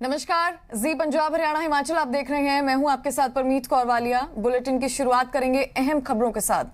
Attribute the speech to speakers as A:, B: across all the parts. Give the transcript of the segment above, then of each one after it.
A: नमस्कार, जी पंजाब हरियाणा हिमाचल आप देख रहे हैं। मैं हूं आपके साथ परमीत कौर वालिया। बुलेटिन की शुरुआत करेंगे अहम खबरों के साथ।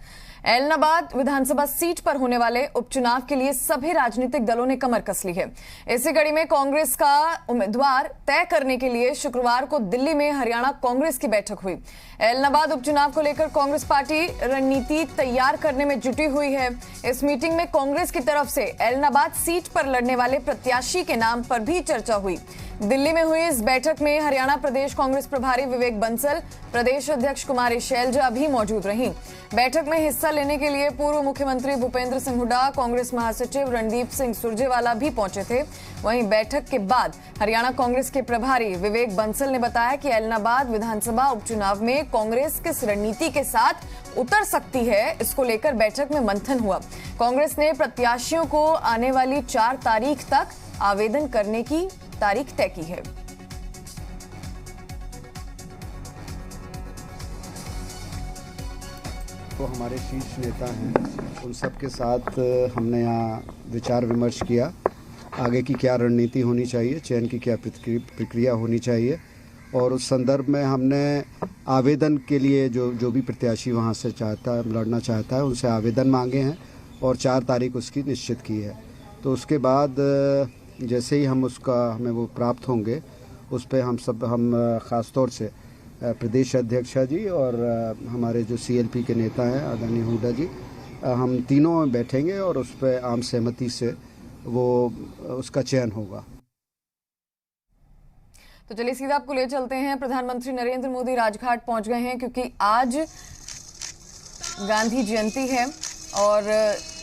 A: एलनाबाद विधानसभा सीट पर होने वाले उपचुनाव के लिए सभी राजनीतिक दलों ने कमर कस ली है। इसी कड़ी में कांग्रेस का उम्मीदवार तय करने के लिए शुक्रवार को दिल्ली में हरियाणा कांग्रेस की बैठक हुई। एलनाबाद उपचुनाव को लेकर कांग्रेस पार्टी रणनीति तैयार करने में जुटी हुई है। इस मीटिंग में कांग्रेस की तरफ से एलनाबाद सीट पर लड़ने वाले प्रत्याशी के नाम पर भी चर्चा हुई। दिल्ली में हुई इस बैठक में हरियाणा प्रदेश कांग्रेस प्रभारी विवेक बंसल, प्रदेश अध्यक्ष कुमारी शैलजा भी मौजूद रहीं। बैठक में हिस्सा लेने के लिए पूर्व मुख्यमंत्री भूपेंद्र सिंह हुड्डा, कांग्रेस महासचिव रणदीप सिंह सुरजेवाला भी पहुंचे थे। वहीं बैठक के बाद हरियाणा कांग्रेस के प्रभारी विवेक बंसल ने बताया कि एलनाबाद विधानसभा उपचुनाव में कांग्रेस किस रणनीति के साथ उतर सकती है, इसको लेकर बैठक में मंथन हुआ। कांग्रेस ने प्रत्याशियों को आने वाली 4 तारीख तक आवेदन करने की तारीख तय की है।
B: तो हमारे शीर्ष नेता हैं, उन सब के साथ हमने यहाँ विचार विमर्श किया। आगे की क्या रणनीति होनी चाहिए, चयन की क्या प्रक्रिया होनी चाहिए, और उस संदर्भ में हमने आवेदन के लिए जो भी प्रत्याशी वहाँ से लड़ना चाहता है उनसे आवेदन मांगे हैं और 4 तारीख उसकी निश्चित की है। तो उसके बाद जैसे ही हमें वो प्राप्त होंगे, उस पर हम ख़ास तौर से प्रदेश अध्यक्ष जी और हमारे जो सीएलपी के नेता हैं आदरणीय हुड्डा जी, हम तीनों बैठेंगे और उस पर आम सहमति से उसका चयन होगा।
A: तो चलिए सीधा आपको ले चलते हैं। प्रधानमंत्री नरेंद्र मोदी राजघाट पहुंच गए हैं क्योंकि आज गांधी जयंती है और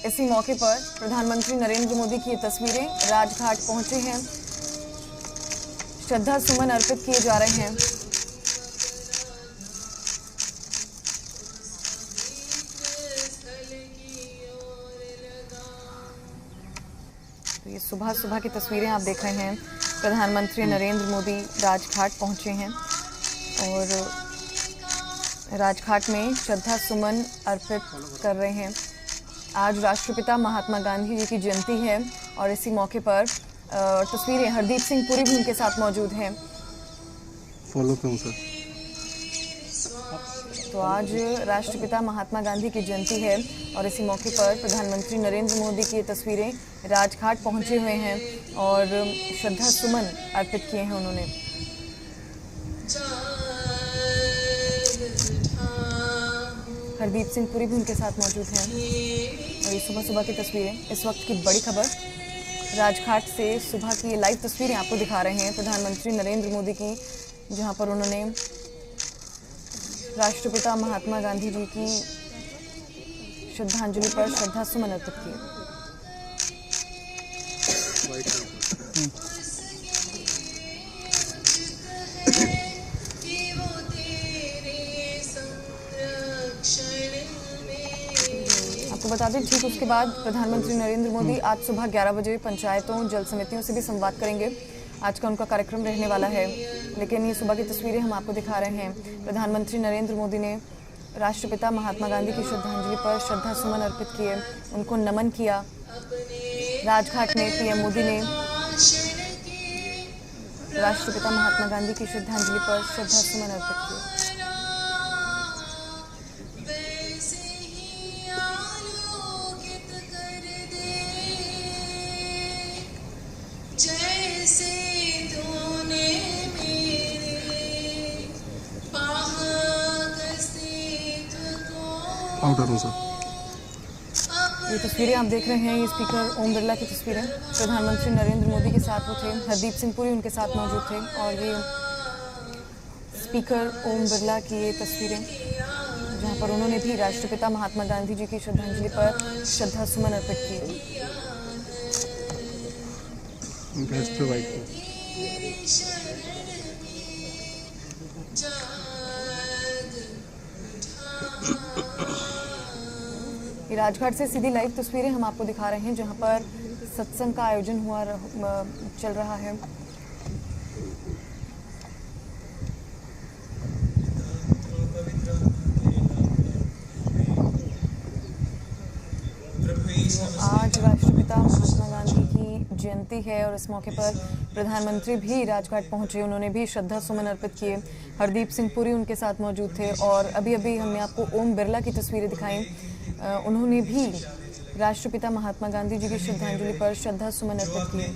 A: इसी मौके पर प्रधानमंत्री नरेंद्र मोदी की तस्वीरें राजघाट पहुंचे हैं, श्रद्धा सुमन अर्पित किए जा रहे हैं। तो ये सुबह की तस्वीरें आप देख रहे हैं। प्रधानमंत्री नरेंद्र मोदी राजघाट पहुंचे हैं और राजघाट में श्रद्धा सुमन अर्पित कर रहे हैं। आज राष्ट्रपिता महात्मा गांधी जी की जयंती है और इसी मौके पर तस्वीरें हरदीप सिंह पुरी भी उनके साथ मौजूद हैं।
C: फॉलो करूं सर।
A: तो आज राष्ट्रपिता महात्मा गांधी की जयंती है और इसी मौके पर प्रधानमंत्री नरेंद्र मोदी की तस्वीरें राजघाट पहुंचे हुए हैं और श्रद्धा सुमन अर्पित किए हैं उन्होंने। हरदीप सिंह पुरी भी उनके साथ मौजूद हैं और ये सुबह की तस्वीरें, इस वक्त की बड़ी खबर राजघाट से सुबह की लाइव तस्वीरें आपको दिखा रहे हैं प्रधानमंत्री नरेंद्र मोदी की, जहां पर उन्होंने राष्ट्रपिता महात्मा गांधी जी की श्रद्धांजलि पर श्रद्धा सुमन अर्पित किए। आपको बता दें, ठीक उसके बाद प्रधानमंत्री नरेंद्र मोदी आज सुबह 11 बजे पंचायतों जल समितियों से भी संवाद करेंगे। आज का उनका कार्यक्रम रहने वाला है, लेकिन ये सुबह की तस्वीरें हम आपको दिखा रहे हैं। प्रधानमंत्री नरेंद्र मोदी ने राष्ट्रपिता महात्मा गांधी की श्रद्धांजलि पर श्रद्धा सुमन अर्पित किए, उनको नमन किया। राजघाट में पीएम मोदी ने राष्ट्रपिता महात्मा गांधी की श्रद्धांजलि पर श्रद्धा सुमन अर्पित किए। ये तस्वीरें आप देख रहे हैं, ये स्पीकर ओम बिरला की तस्वीरें। प्रधानमंत्री नरेंद्र मोदी के साथ वो थे, हरदीप सिंह पुरी उनके साथ मौजूद थे और ये स्पीकर ओम बिरला की ये तस्वीरें, जहां पर उन्होंने भी राष्ट्रपिता महात्मा गांधी जी की श्रद्धांजलि पर श्रद्धा सुमन अर्पित की। ये राजघाट से सीधी लाइव तस्वीरें हम आपको दिखा रहे हैं, जहां पर सत्संग का आयोजन चल रहा है। आज राष्ट्रपिता महात्मा गांधी की जयंती जयंती है और इस मौके पर प्रधानमंत्री भी राजघाट पहुंचे। उन्होंने भी श्रद्धा सुमन अर्पित किए। हरदीप सिंह पुरी उनके साथ मौजूद थे और अभी अभी हमने आपको ओम बिरला की तस्वीरें दिखाई। उन्होंने भी राष्ट्रपिता महात्मा गांधी जी की श्रद्धांजलि पर श्रद्धा सुमन अर्पित किए।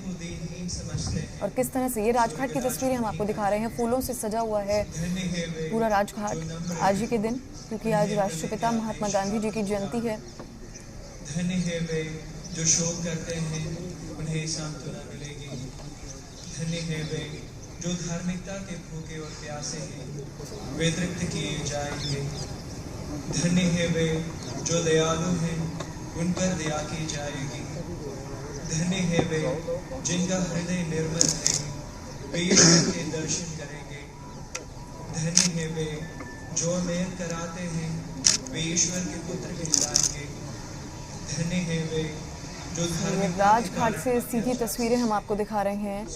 A: और किस तरह से ये राजघाट की तस्वीरें हम आपको दिखा रहे हैं। फूलों से सजा हुआ है पूरा राजघाट आज ही के दिन, क्योंकि आज राष्ट्रपिता महात्मा गांधी जी की जयंती है।
D: धन्य है वे जो शोक करते हैं, उन्हें सांत्वना मिलेगी। धन्य है वे जो धार्मिकता के भूखे और प्यासे हैं, वे तृप्त किए जाएंगे। धन्य है वे जो दयालु हैं, उन पर दया की जाएगी। धन्य है वे जिनका हृदय निर्मल है, वे ईश्वर के दर्शन करेंगे। धन्य है वे जो मेल कराते हैं, वे ईश्वर के पुत्र कहलाएंगे। धन्य है वे जो
A: राजघाट से सीधी तस्वीरें हम आपको दिखा रहे हैं।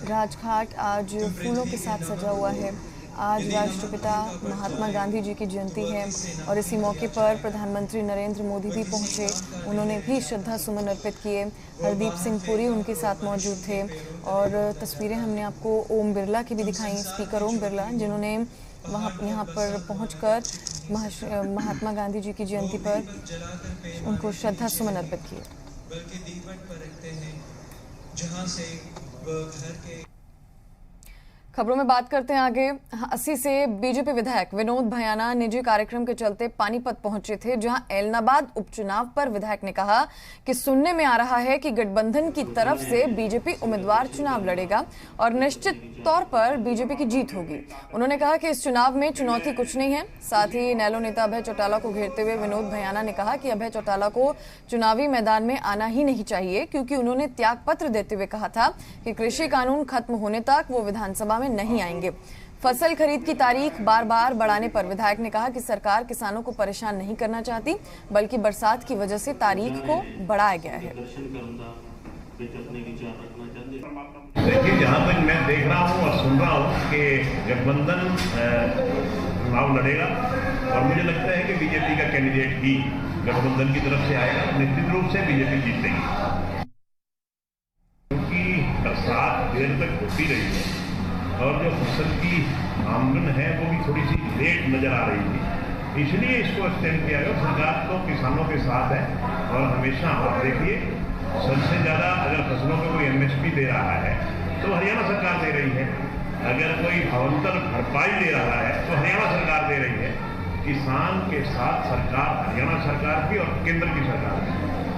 A: राजघाट आज फूलों के साथ सजा हुआ है। आज राष्ट्रपिता महात्मा गांधी जी की जयंती है और इसी मौके पर प्रधानमंत्री नरेंद्र मोदी भी पहुंचे। उन्होंने भी श्रद्धा सुमन अर्पित किए। हरदीप सिंह पुरी उनके साथ मौजूद थे और तस्वीरें हमने आपको ओम बिरला की भी दिखाई। स्पीकर ओम बिरला जिन्होंने यहाँ पर पहुंचकर महात्मा गांधी जी की जयंती पर उनको श्रद्धा सुमन अर्पित किए।
D: बल्कि दीपक पर रखते हैं जहां से वह घर के।
A: खबरों में बात करते हैं आगे। 80 से बीजेपी विधायक विनोद भयाना निजी कार्यक्रम के चलते पानीपत पहुंचे थे, जहां एलनाबाद उपचुनाव पर विधायक ने कहा कि सुनने में आ रहा है कि गठबंधन की तरफ से बीजेपी उम्मीदवार चुनाव लड़ेगा और निश्चित तौर पर बीजेपी की जीत होगी। उन्होंने कहा कि इस चुनाव में चुनौती कुछ नहीं है। साथ ही इनेलो नेता अभय चौटाला को घेरते हुए विनोद भयाना ने कहा कि अभय चौटाला को चुनावी मैदान में आना ही नहीं चाहिए, क्योंकि उन्होंने त्याग पत्र देते हुए कहा था कि कृषि कानून खत्म होने तक वो विधानसभा में नहीं आएंगे। फसल खरीद की तारीख बार बार बढ़ाने पर विधायक ने कहा कि सरकार किसानों को परेशान नहीं करना चाहती, बल्कि बरसात की वजह से तारीख को बढ़ाया गया है।
E: देखिए, जहाँ तक मैं देख रहा हूँ और सुन रहा हूँ कि गठबंधन चुनाव लड़ेगा और मुझे लगता है कि बीजेपी का कैंडिडेट ही गठबंधन की तरफ से आएगा। निश्चित रूप से बीजेपी जीतेगी, क्योंकि बरसात देर तक होती रही है और जो फसल की आमदन है वो भी थोड़ी सी लेट नजर आ रही थी, इसलिए इसको एक्सटेंड किया गया। सरकार तो किसानों के साथ है और हमेशा आप देखिए, सबसे ज़्यादा अगर फसलों को कोई एमएसपी दे रहा है तो हरियाणा सरकार दे रही है। अगर कोई भावांतर भरपाई दे रहा है तो हरियाणा सरकार दे रही है। किसान के साथ सरकार, हरियाणा सरकार की और केंद्र की सरकार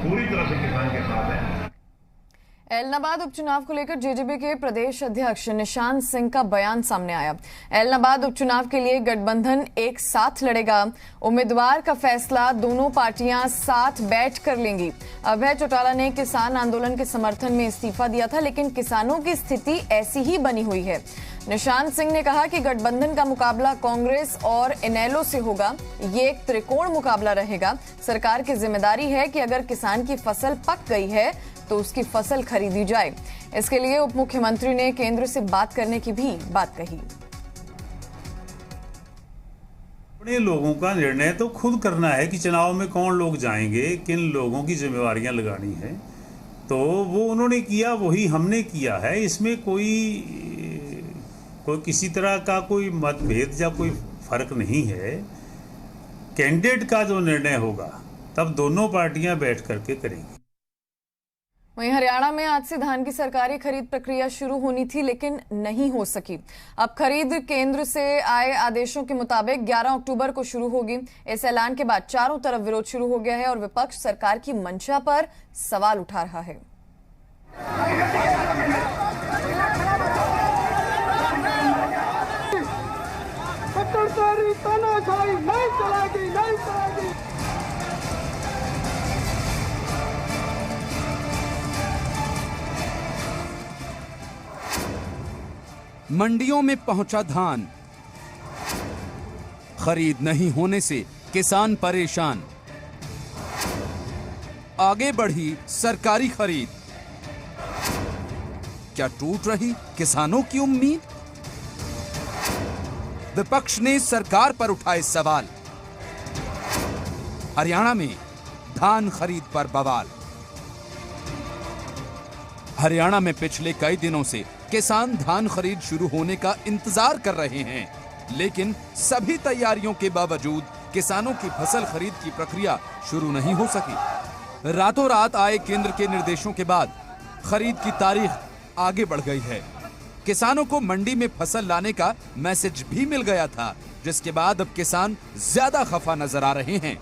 E: पूरी तरह से किसान के साथ है।
A: एलनाबाद उपचुनाव को लेकर जेजेपी के प्रदेश अध्यक्ष निशान सिंह का बयान सामने आया। एलनाबाद उपचुनाव के लिए गठबंधन एक साथ लड़ेगा। उम्मीदवार का फैसला दोनों पार्टियां साथ बैठ कर लेंगी। अभय चौटाला ने किसान आंदोलन के समर्थन में इस्तीफा दिया था, लेकिन किसानों की स्थिति ऐसी ही बनी हुई है। निशान सिंह ने कहा कि गठबंधन का मुकाबला कांग्रेस और इनेलो से होगा। ये एक त्रिकोण मुकाबला रहेगा। सरकार की जिम्मेदारी है कि अगर किसान की फसल पक गई है तो उसकी फसल खरीदी जाए। इसके लिए उप मुख्यमंत्री ने केंद्र से बात करने की भी बात कही।
F: अपने लोगों का निर्णय तो खुद करना है कि चुनाव में कौन लोग जाएंगे, किन लोगों की जिम्मेवारियां लगानी है, तो वो उन्होंने किया, वही हमने किया है। इसमें कोई किसी तरह का कोई मतभेद या कोई फर्क नहीं है। कैंडिडेट का जो निर्णय होगा तब दोनों पार्टियां बैठ करके करेंगी।
A: वहीं हरियाणा में आज से धान की सरकारी खरीद प्रक्रिया शुरू होनी थी, लेकिन नहीं हो सकी। अब खरीद केंद्र से आए आदेशों के मुताबिक 11 अक्टूबर को शुरू होगी। इस ऐलान के बाद चारों तरफ विरोध शुरू हो गया है और विपक्ष सरकार की मंशा पर सवाल उठा रहा है।
G: मंडियों में पहुंचा धान, खरीद नहीं होने से किसान परेशान। आगे बढ़ी सरकारी खरीद, क्या टूट रही किसानों की उम्मीद? विपक्ष ने सरकार पर उठाए सवाल। हरियाणा में धान खरीद पर बवाल। हरियाणा में पिछले कई दिनों से किसान धान खरीद शुरू होने का इंतजार कर रहे हैं, लेकिन सभी तैयारियों के बावजूद किसानों की फसल खरीद की प्रक्रिया शुरू नहीं हो सकी। रातों रात आए केंद्र के निर्देशों के बाद खरीद की तारीख आगे बढ़ गई है। किसानों को मंडी में फसल लाने का मैसेज भी मिल गया था, जिसके बाद अब किसान ज्यादा खफा नजर आ रहे हैं।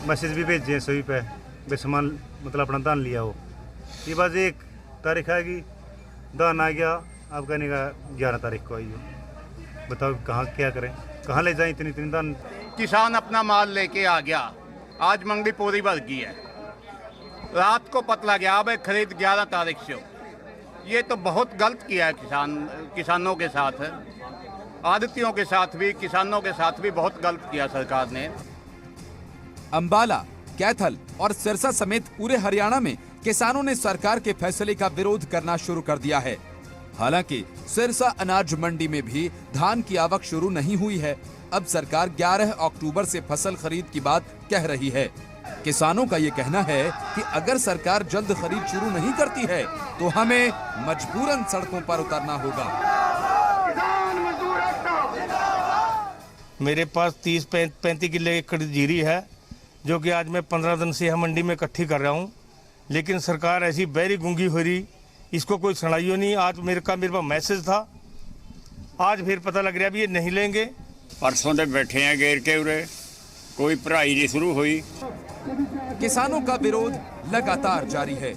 H: मैसेज भी भेजे सभी पे सामान मतलब अपना धान लिया हो। ये बस 1 तारीख आएगी, धान आ गया, आप कहने का 11 तारीख को आई हो। बताओ कहाँ क्या करें, कहाँ ले जाएं इतनी धान।
I: किसान अपना माल लेके आ गया, आज मंडी पूरी भर गई है। रात को पता लग गया भाई खरीद 11 तारीख से हो। ये तो बहुत गलत किया है किसानों के साथ, आड़तियों के साथ भी, किसानों के साथ भी बहुत गलत किया सरकार ने।
G: अंबाला, कैथल और सिरसा समेत पूरे हरियाणा में किसानों ने सरकार के फैसले का विरोध करना शुरू कर दिया है। हालांकि सिरसा अनाज मंडी में भी धान की आवक शुरू नहीं हुई है। अब सरकार 11 अक्टूबर से फसल खरीद की बात कह रही है। किसानों का ये कहना है कि अगर सरकार जल्द खरीद शुरू नहीं करती है तो हमें मजबूरन सड़कों पर उतरना होगा।
H: मेरे पास 30-35 किलो एकड़ जीरी है, जो कि आज मैं 15 दिन से यहाँ मंडी में इकट्ठी कर रहा हूँ, लेकिन सरकार ऐसी बहरी गूंगी हो रही, इसको कोई सुनाइयो नहीं। आज मेरे पास मैसेज था, आज फिर पता लग रहा है भी ये नहीं लेंगे।
J: परसों से बैठे हैं घेर के उरे, कोई पढ़ाई नहीं शुरू हुई।
G: किसानों का विरोध लगातार जारी है।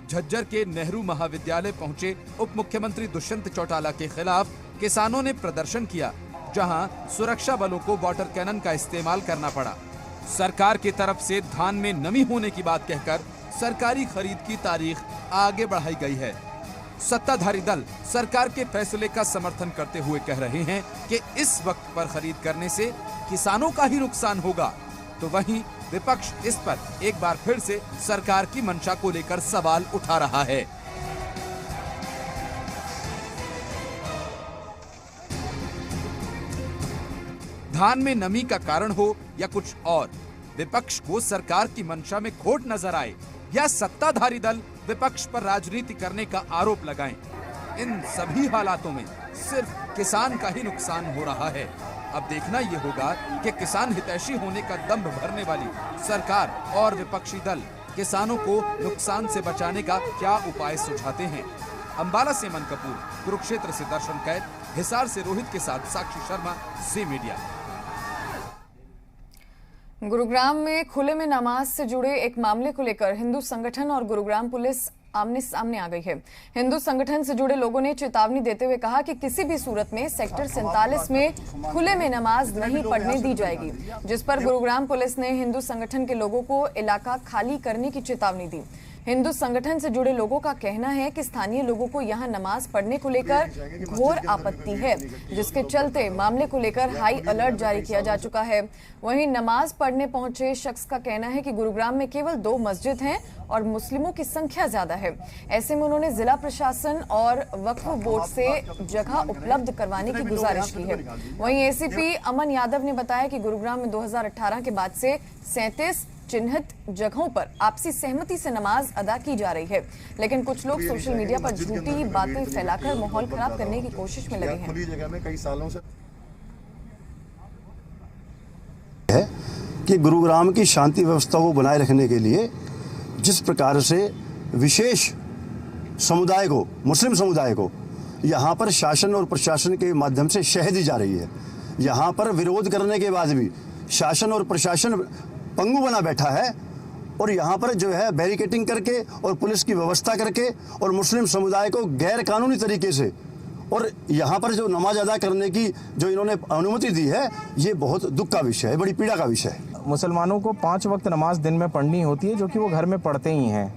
G: झज्जर के नेहरू महाविद्यालय पहुंचे उप मुख्यमंत्री दुष्यंत चौटाला के खिलाफ किसानों ने प्रदर्शन किया, जहां सुरक्षा बलों को वाटर कैनन का इस्तेमाल करना पड़ा। सरकार की तरफ से धान में नमी होने की बात कहकर सरकारी खरीद की तारीख आगे बढ़ाई गई है। सत्ताधारी दल सरकार के फैसले का समर्थन करते हुए कह रहे हैं कि इस वक्त पर खरीद करने से किसानों का ही नुकसान होगा, तो वहीं विपक्ष इस पर एक बार फिर से सरकार की मंशा को लेकर सवाल उठा रहा है। धान में नमी का कारण हो या कुछ और, विपक्ष को सरकार की मंशा में खोट नजर आए या सत्ताधारी दल विपक्ष पर राजनीति करने का आरोप लगाएं, इन सभी हालातों में सिर्फ किसान का ही नुकसान हो रहा है। अब देखना यह होगा कि किसान हितैषी होने का दंभ भरने वाली सरकार और विपक्षी दल किसानों को नुकसान से बचाने का क्या उपाय सुझाते हैं। अंबाला से मन कपूर, कुरुक्षेत्र से दर्शन कैद, हिसार से रोहित के साथ साक्षी शर्मा, ज़ी मीडिया।
A: गुरुग्राम में खुले में नमाज से जुड़े एक मामले को लेकर हिंदू संगठन और गुरुग्राम पुलिस आमने सामने आ गई है। हिंदू संगठन से जुड़े लोगों ने चेतावनी देते हुए कहा कि किसी भी सूरत में सेक्टर 47 में खुले में नमाज नहीं पढ़ने दी जाएगी, जिस पर गुरुग्राम पुलिस ने हिंदू संगठन के लोगों को इलाका खाली करने की चेतावनी दी। हिंदू संगठन से जुड़े लोगों का कहना है कि स्थानीय लोगों को यहां नमाज पढ़ने को लेकर घोर आपत्ति है, जिसके चलते मामले को लेकर हाई अलर्ट जारी किया जा चुका है। वहीं नमाज पढ़ने पहुंचे शख्स का कहना है कि गुरुग्राम में केवल 2 मस्जिद हैं और मुस्लिमों की संख्या ज्यादा है। ऐसे में उन्होंने जिला प्रशासन और वक्फ बोर्ड से जगह उपलब्ध करवाने की गुजारिश की है। वहीं एसीपी अमन यादव ने बताया कि गुरुग्राम में 2018 के बाद से 37 चिन्हित जगहों पर आपसी सहमति से नमाज अदा की जा रही है, लेकिन कुछ लोग सोशल मीडिया पर झूठी बातें फैलाकर माहौल खराब करने की कोशिश में लगे हैं।
K: खुली जगह में कई सालों से है कि गुरुग्राम की शांति व्यवस्था को बनाए रखने के लिए जिस प्रकार से विशेष समुदाय को, मुस्लिम समुदाय को यहाँ पर शासन और प्रशासन के माध्यम से शह दी जा रही है, यहाँ पर विरोध करने के बाद भी शासन और प्रशासन पंगु बना बैठा है और यहाँ पर जो है बैरिकेटिंग करके और पुलिस की व्यवस्था करके और मुस्लिम समुदाय को गैर कानूनी तरीके से और यहाँ पर जो नमाज अदा करने की जो इन्होंने अनुमति दी है, ये बहुत दुख का विषय है, बड़ी पीड़ा का विषय है।
L: मुसलमानों को 5 वक्त नमाज दिन में पढ़नी होती है, जो कि वो घर में पढ़ते ही हैं।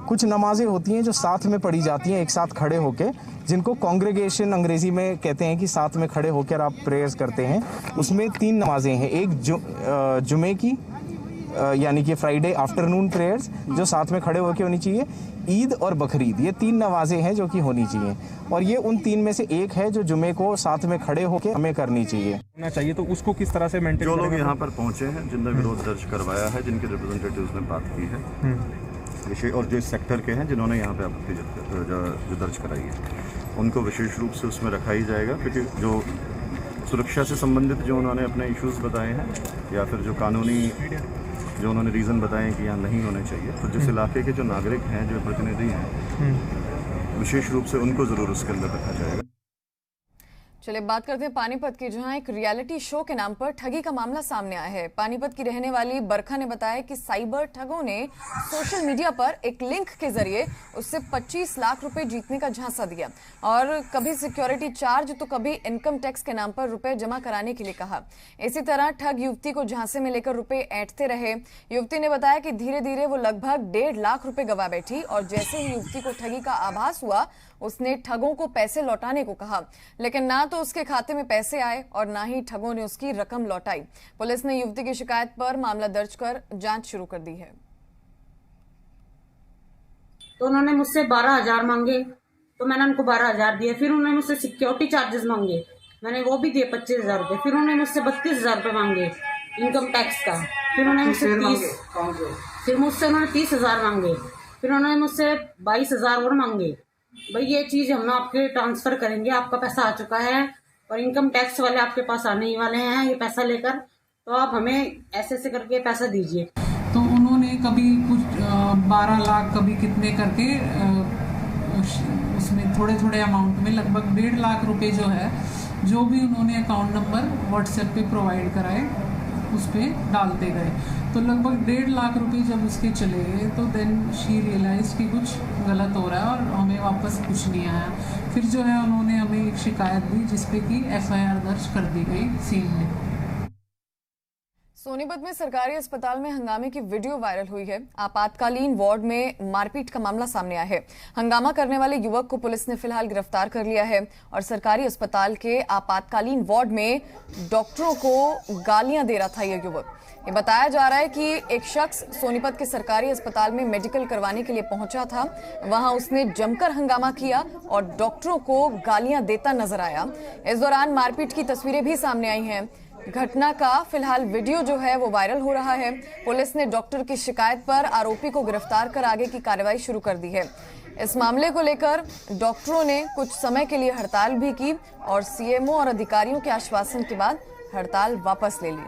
L: कुछ नमाजें होती हैं जो साथ में पढ़ी जाती हैं, एक साथ खड़े होके, जिनको कांग्रेगेशन अंग्रेजी में कहते हैं कि साथ में खड़े होकर आप प्रेयर्स करते हैं। उसमें 3 नमाजें हैं, एक जुमे की, यानी कि फ्राइडे आफ्टरनून प्रेयर्स जो साथ में खड़े होकर होनी चाहिए, ईद और बकरीद, ये 3 नमाजें हैं जो कि होनी चाहिए, और ये उन 3 में से एक है जो जुमे को साथ में खड़े होकर हमें करनी चाहिए।
M: तो उसको किस तरह से मेंटेन,
N: जो लोग यहाँ पर पहुँचे हैं, जिनने विरोध दर्ज करवाया है, जिनके रिप्रेजेंटेटिव्स ने बात की है विशेष, और जो इस सेक्टर के हैं जिन्होंने यहाँ पे आपत्ति जो दर्ज कराई है, उनको विशेष रूप से उसमें रखा ही जाएगा, क्योंकि जो सुरक्षा से संबंधित जो उन्होंने अपने इश्यूज बताए हैं या फिर जो कानूनी जो उन्होंने रीज़न बताए हैं कि यहाँ नहीं होने चाहिए, तो जिस इलाके के जो नागरिक हैं, जो प्रतिनिधि हैं, विशेष रूप से उनको ज़रूर उसके अंदर रखा जाएगा।
A: चलिए बात करते हैं पानीपत की, जहां एक रियलिटी शो के नाम पर ठगी का मामला सामने आया है। पानीपत की रहने वाली बरखा ने बताया कि साइबर ठगों ने सोशल मीडिया पर एक लिंक के जरिए उससे 25 लाख रुपए जीतने का झांसा दिया और कभी सिक्योरिटी चार्ज तो कभी इनकम टैक्स के नाम पर रुपए जमा कराने के लिए कहा। इसी तरह ठग युवती को झांसे में लेकर रुपए ऐंठते रहे। युवती ने बताया कि धीरे धीरे वो लगभग 1.5 लाख रुपए गवा बैठी और जैसे ही युवती को ठगी का आभास हुआ, उसने ठगों को पैसे लौटाने को कहा, लेकिन ना तो उसके खाते में पैसे आए और ना ही ठगों ने उसकी रकम लौटाई। पुलिस ने युवती की शिकायत पर मामला दर्ज कर जांच शुरू कर दी है।
O: तो उन्होंने मुझसे 12,000 मांगे, तो मैंने उनको 12,000 दिए। फिर उन्होंने मुझसे सिक्योरिटी चार्जेस मांगे, मैंने वो भी दिए 25,000 रुपए। फिर उन्होंने मुझसे 32,000 रुपए मांगे इनकम टैक्स का। फिर उन्होंने मुझसे 30,000 मांगे। फिर उन्होंने मुझसे 22,000 और मांगे। भाई ये चीज हम आपके ट्रांसफर करेंगे, आपका पैसा आ चुका है और इनकम टैक्स वाले आपके पास आने ही वाले हैं ये पैसा लेकर, तो आप हमें ऐसे ऐसे करके पैसा दीजिए।
P: तो उन्होंने कभी कुछ 12 लाख कभी कितने करके उसमें थोड़े थोड़े अमाउंट में लगभग 1.5 लाख रुपए जो है, जो भी उन्होंने अकाउंट नंबर व्हाट्सएप पे प्रोवाइड कराए उस पर डालते गए। तो लगभग 1.5 लाख रुपए जब उसके चले गए तो देन शी रियलाइज कि कुछ गलत हो रहा है और हमें वापस कुछ नहीं आया। फिर जो है उन्होंने हमें एक शिकायत दी जिसपे कि FIR दर्ज कर दी गई सीन में।
A: सोनीपत में सरकारी अस्पताल में हंगामे की वीडियो वायरल हुई है। आपातकालीन वार्ड में मारपीट का मामला सामने आया है। हंगामा करने वाले युवक को पुलिस ने फिलहाल गिरफ्तार कर लिया है और सरकारी अस्पताल के आपातकालीन वार्ड में डॉक्टरों को गालियां दे रहा था यह युवक। ये बताया जा रहा है कि एक शख्स सोनीपत के सरकारी अस्पताल में मेडिकल करवाने के लिए पहुंचा था, वहां उसने जमकर हंगामा किया और डॉक्टरों को गालियां देता नजर आया। इस दौरान मारपीट की तस्वीरें भी सामने आई हैं। घटना का फिलहाल वीडियो जो है वो वायरल हो रहा है। पुलिस ने डॉक्टर की शिकायत पर आरोपी को गिरफ्तार कर आगे की कार्रवाई शुरू कर दी है। इस मामले को लेकर डॉक्टरों ने कुछ समय के लिए हड़ताल भी की और CMO और अधिकारियों के आश्वासन के बाद हड़ताल वापस ले ली।